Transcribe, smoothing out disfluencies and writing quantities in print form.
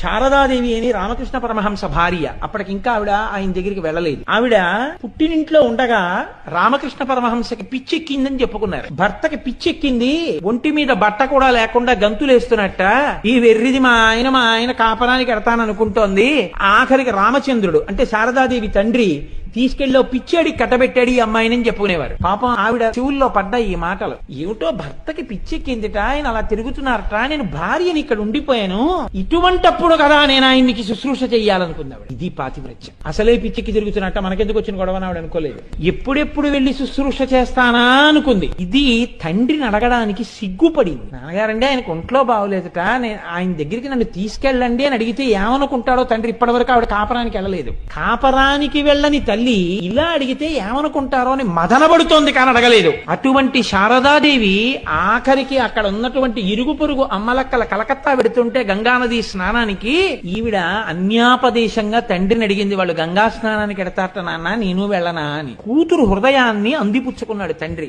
శారదాదేవి అని రామకృష్ణ పరమహంస భార్య. అప్పటికింకా ఆవిడ ఆయన దగ్గరికి వెళ్ళలేదు. ఆవిడ పుట్టినింట్లో ఉండగా రామకృష్ణ పరమహంసకి పిచ్చెక్కిందని చెప్పుకున్నారు. భర్తకి పిచ్చెక్కింది, ఒంటి మీద బట్ట కూడా లేకుండా గంతులేస్తున్నట్ట. ఈ వెర్రిది మా ఆయన కాపరానికి ఎడతాననుకుంటోంది. ఆఖరికి రామచంద్రుడు అంటే శారదాదేవి తండ్రి తీసుకెళ్ళి పిచ్చాడి కట్టబెట్టాడు ఈ అమ్మాయిని చెప్పుకునేవారు. పాపం ఆవిడ చెవుల్లో పడ్డాయి ఈ మాటలు. ఏమిటో భర్తకి పిచ్చెక్కిందిట, ఆయన అలా తిరుగుతున్నారట, నేను భార్యని ఇక్కడ ఉండిపోయాను, ఇటువంటప్పుడు కదా నేను ఆయన్ని శుశ్రూష చెయ్యాలనుకున్నాడు. ఇది పాతివ్రత్యం. అసలే పిచ్చెక్కి తిరుగుతున్నట్ట, మనకెందుకు వచ్చిన గొడవ ఆవిడ అనుకోలేదు. ఎప్పుడెప్పుడు వెళ్లి శుశ్రూష చేస్తానా అనుకుంది. ఇది తండ్రిని అడగడానికి సిగ్గుపడింది. నాన్నగారండి ఆయనకు ఒంట్లో బాగోలేదట, నేను ఆయన దగ్గరికి నన్ను తీసుకెళ్ళండి అని అడిగితే ఏమనుకుంటాడో తండ్రి. ఇప్పటివరకు ఆవిడ కాపరానికి వెళ్ళలేదు. కాపరానికి వెళ్ళని తల్లి ఇలా అడిగితే ఏమనుకుంటారో అని మదనపడుతోంది కానీ అడగలేదు. అటువంటి శారదాదేవి ఆఖరికి అక్కడ ఉన్నటువంటి ఇరుగు పొరుగు అమ్మలక్కల కలకత్తా పెడుతుంటే గంగానది స్నానానికి ఈవిడ అన్యాపదేశంగా తండ్రిని అడిగింది, వాళ్ళు గంగా స్నానానికి ఎడతారట నాన్న, నేను వెళ్ళనా అని. కూతురు హృదయాన్ని అందిపుచ్చుకున్నాడు తండ్రి.